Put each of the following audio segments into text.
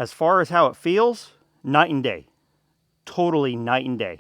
As far as how it feels, night and day. Totally night and day.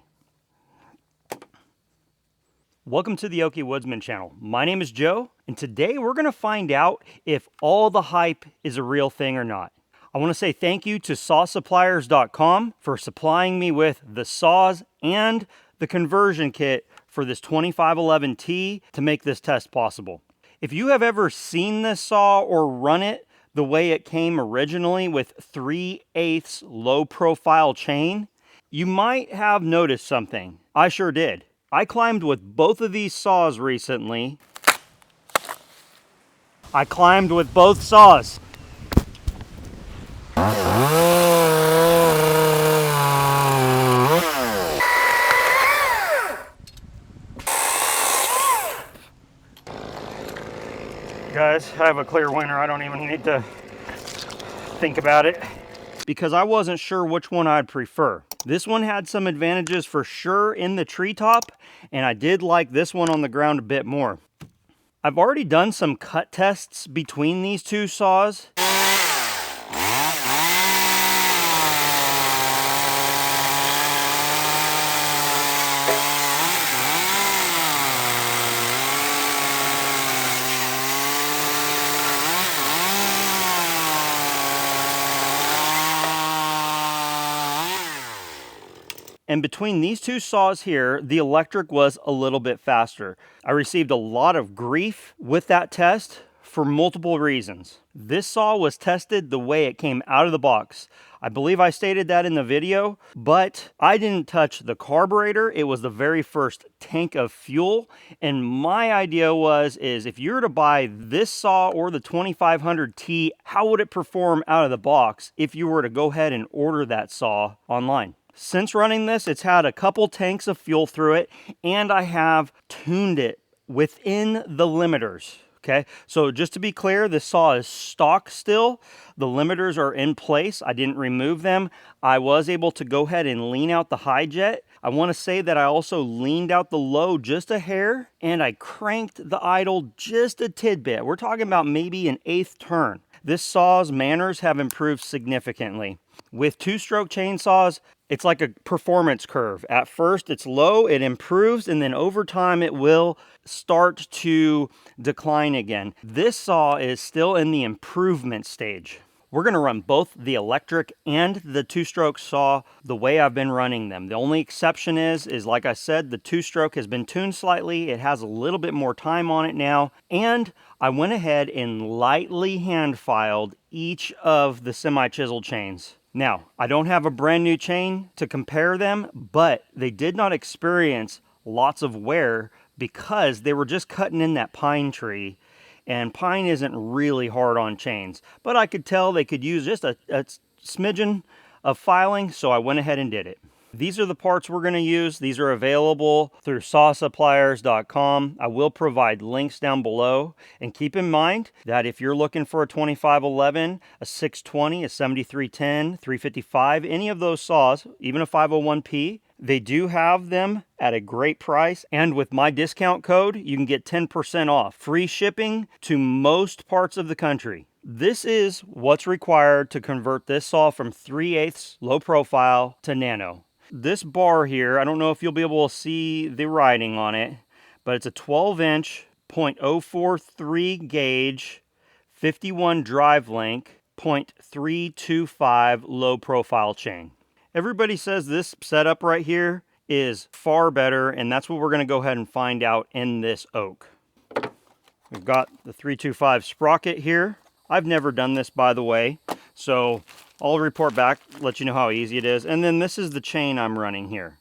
Welcome to the Okie Woodsman channel. My name is Joe, and today we're going to find out if all the hype is a real thing or not. I want to say thank you to sawsuppliers.com for supplying me with the saws and the conversion kit for this 2511T to make this test possible. If you have ever seen this saw or run it the way it came originally with 3/8 low profile chain, you might have noticed something. I sure did. I climbed with both of these saws recently. I climbed with both saws. Guys, I have a clear winner. I don't even need to think about it because I wasn't sure which one I'd prefer. This one had some advantages for sure in the treetop, and I did like this one on the ground a bit more. I've already done some cut tests between these two saws. And between these two saws here, the electric was a little bit faster. I received a lot of grief with that test for multiple reasons. This saw was tested the way it came out of the box. I believe I stated that in the video, but I didn't touch the carburetor. It was the very first tank of fuel. And my idea is if you were to buy this saw or the 2500T, how would it perform out of the box if you were to go ahead and order that saw online? Since running this, it's had a couple tanks of fuel through it, and I have tuned it within the limiters. Okay, so just to be clear, this saw is stock still. The limiters are in place. I didn't remove them. I was able to go ahead and lean out the high jet. I want to say that I also leaned out the low just a hair, and I cranked the idle just a tidbit. We're talking about maybe an 1/8 turn. This saw's manners have improved significantly. With two-stroke chainsaws, it's like a performance curve. At first, it's low, it improves, and then over time, it will start to decline again. This saw is still in the improvement stage. We're going to run both the electric and the two-stroke saw the way I've been running them. The only exception is like I said, the two-stroke has been tuned slightly. It has a little bit more time on it now. And I went ahead and lightly hand-filed each of the semi-chisel chains. Now, I don't have a brand new chain to compare them, but they did not experience lots of wear because they were just cutting in that pine tree, and pine isn't really hard on chains. But I could tell they could use just a smidgen of filing, so I went ahead and did it. These are the parts we're going to use. These are available through sawsuppliers.com. I will provide links down below. And keep in mind that if you're looking for a 2511, a 620, a 7310, 355, any of those saws, even a 501P, they do have them at a great price. And with my discount code, you can get 10% off. Free shipping to most parts of the country. This is what's required to convert this saw from 3/8 low profile to nano. This bar here, I don't know if you'll be able to see the writing on it, but it's a 12-inch, .043 gauge, 51 drive link, .325 low profile chain. Everybody says this setup right here is far better, and that's what we're going to go ahead and find out in this oak. We've got the 325 sprocket here. I've never done this, by the way, so I'll report back, let you know how easy it is. And then this is the chain I'm running here.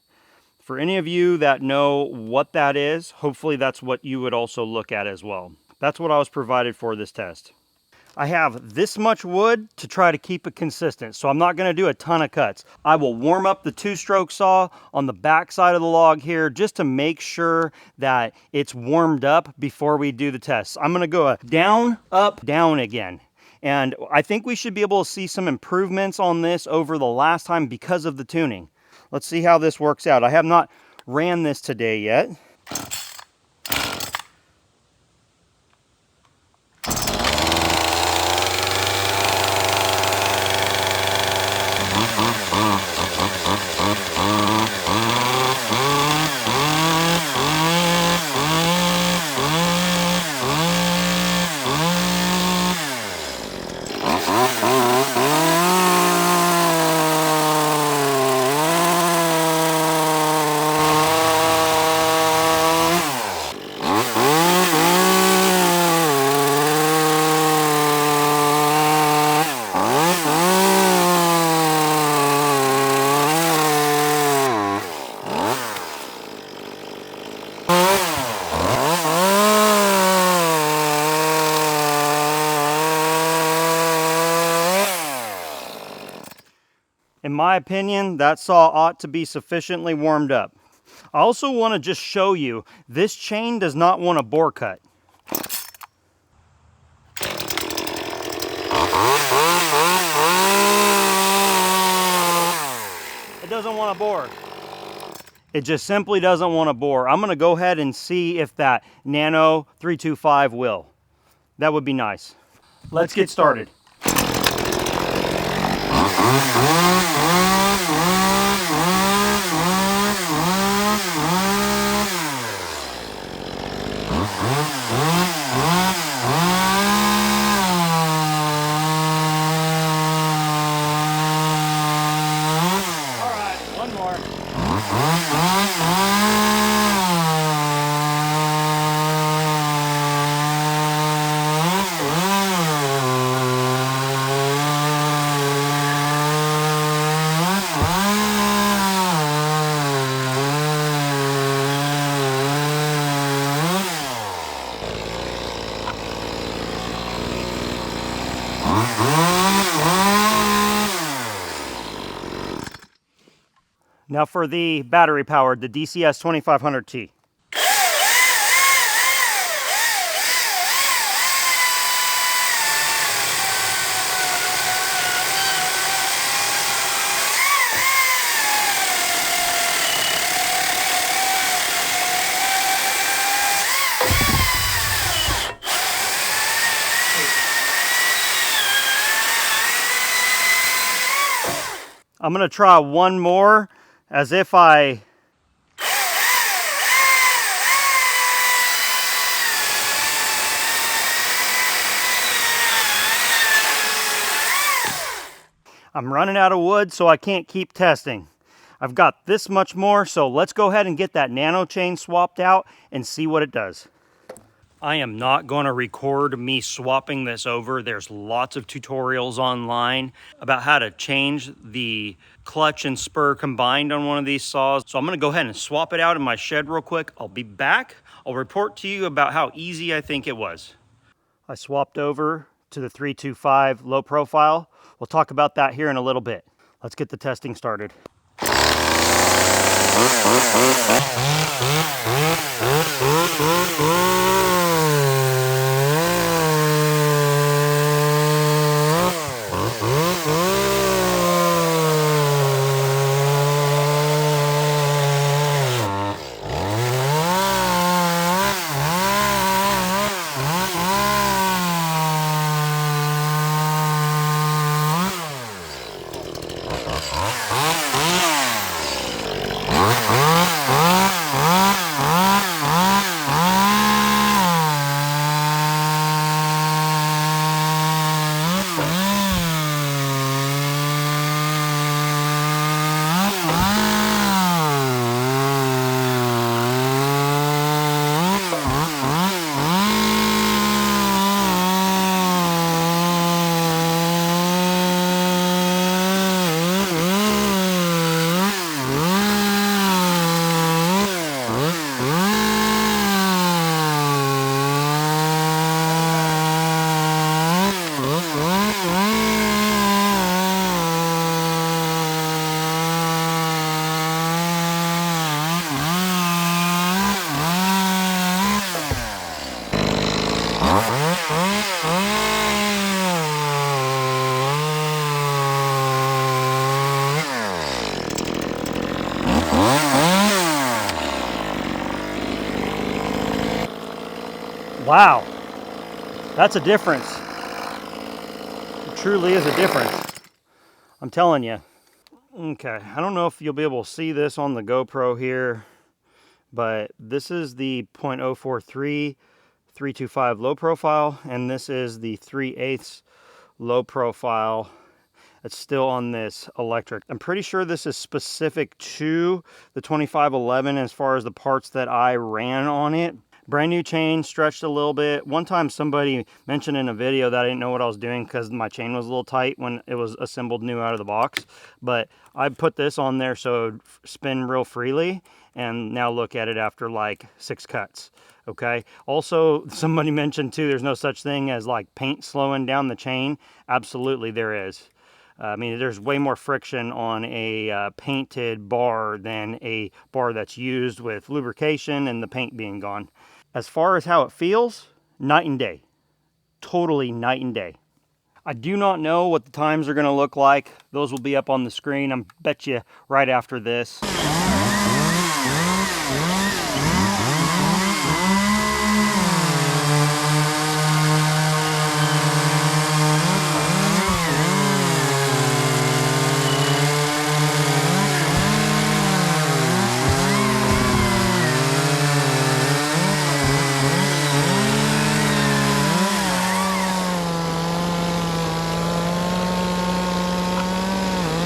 For any of you that know what that is, hopefully that's what you would also look at as well. That's what I was provided for this test. I have this much wood to try to keep it consistent, so I'm not going to do a ton of cuts. I will warm up the two-stroke saw on the back side of the log here just to make sure that it's warmed up before we do the test. I'm going to go down, up, down again. And I think we should be able to see some improvements on this over the last time because of the tuning. Let's see how this works out. I have not ran this today yet. In my opinion, that saw ought to be sufficiently warmed up. I also want to just show you, this chain does not want a bore cut. It doesn't want to bore. It just simply doesn't want to bore. I'm going to go ahead and see if that Nano 325 will. That would be nice. Let's get started. Now for the battery powered, the DCS 2500T. I'm gonna try one more as if I'm running out of wood, so I can't keep testing. I've got this much more, so let's go ahead and get that nano chain swapped out and see what it does. I am not going to record me swapping this over. There's lots of tutorials online about how to change the clutch and spur combined on one of these saws. So I'm going to go ahead and swap it out in my shed real quick. I'll be back. I'll report to you about how easy I think it was. I swapped over to the 325 low profile. We'll talk about that here in a little bit. Let's get the testing started. Wow, that's a difference. It truly is a difference. I'm telling you. Okay, I don't know if you'll be able to see this on the GoPro here, but this is the .043 325 low profile, and this is the 3/8 low profile. It's still on this electric. I'm pretty sure this is specific to the 2511 as far as the parts that I ran on it. Brand new chain, stretched a little bit. One time somebody mentioned in a video that I didn't know what I was doing because my chain was a little tight when it was assembled new out of the box. But I put this on there so it would spin real freely, and now look at it after like 6 cuts. Okay. Also, somebody mentioned too, there's no such thing as like paint slowing down the chain. Absolutely there is. I mean, there's way more friction on a painted bar than a bar that's used with lubrication and the paint being gone. As far as how it feels, night and day. Totally night and day. I do not know what the times are going to look like. Those will be up on the screen, I bet you, right after this.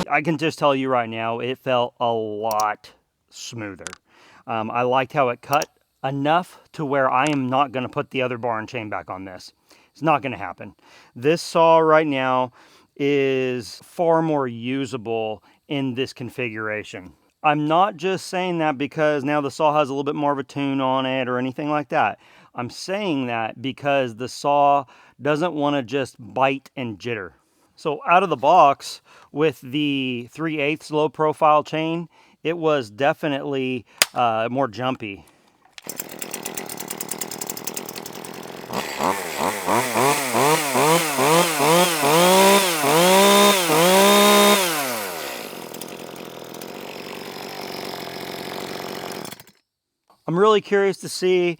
I can just tell you right now, it felt a lot smoother. I liked how it cut enough to where I am not going to put the other bar and chain back on this. It's not going to happen. This saw right now is far more usable in this configuration. I'm not just saying that because now the saw has a little bit more of a tune on it or anything like that. I'm saying that because the saw doesn't want to just bite and jitter. So out of the box with the 3/8 low profile chain, it was definitely more jumpy. I'm really curious to see,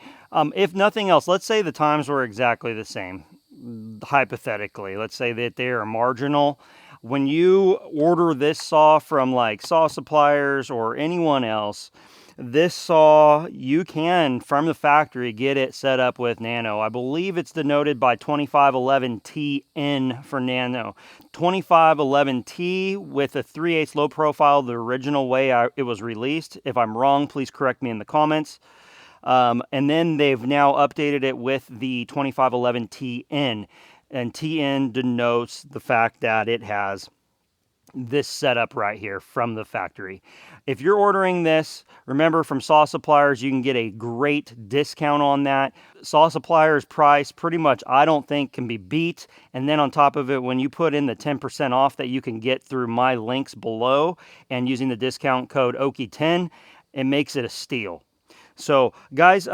if nothing else, let's say the times were exactly the same. Hypothetically, let's say that they are marginal. When you order this saw from like saw suppliers or anyone else, this saw, you can from the factory get it set up with nano. I believe it's denoted by 2511TN for nano. 2511T with a 3/8 low profile, the original way it was released. If I'm wrong, please correct me in the comments. And then they've now updated it with the 2511TN, and TN denotes the fact that it has this setup right here from the factory. If you're ordering this, remember from saw suppliers, you can get a great discount on that. Saw suppliers price pretty much, I don't think, can be beat. And then on top of it, when you put in the 10% off that you can get through my links below and using the discount code OKI10, it makes it a steal. So guys,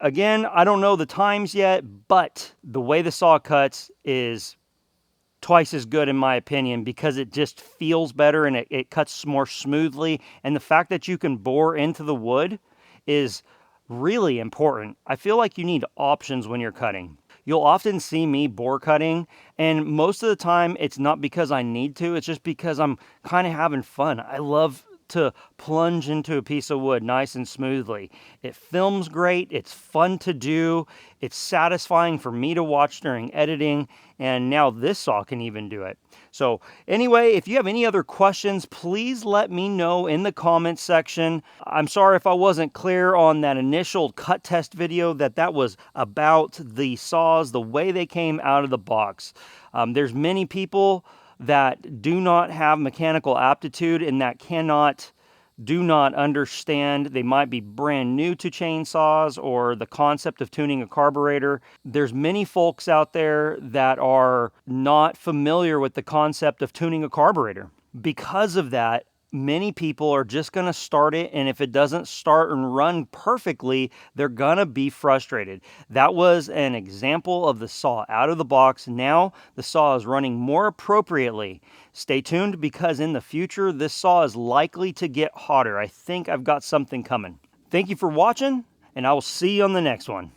again, I don't know the times yet, but the way the saw cuts is twice as good in my opinion because it just feels better and it cuts more smoothly. And the fact that you can bore into the wood is really important. I feel like you need options when you're cutting. You'll often see me bore cutting, and most of the time it's not because I need to, it's just because I'm kind of having fun. I love to plunge into a piece of wood nice and smoothly. It films great, it's fun to do, it's satisfying for me to watch during editing, and now this saw can even do it. So anyway, if you have any other questions, please let me know in the comments section. I'm sorry if I wasn't clear on that initial cut test video that was about the saws, the way they came out of the box. There's many people that do not have mechanical aptitude and that do not understand. They might be brand new to chainsaws or the concept of tuning a carburetor. There's many folks out there that are not familiar with the concept of tuning a carburetor. Because of that, many people are just going to start it, and if it doesn't start and run perfectly, they're going to be frustrated. That was an example of the saw out of the box. Now the saw is running more appropriately. Stay tuned because in the future, this saw is likely to get hotter. I think I've got something coming. Thank you for watching, and I will see you on the next one.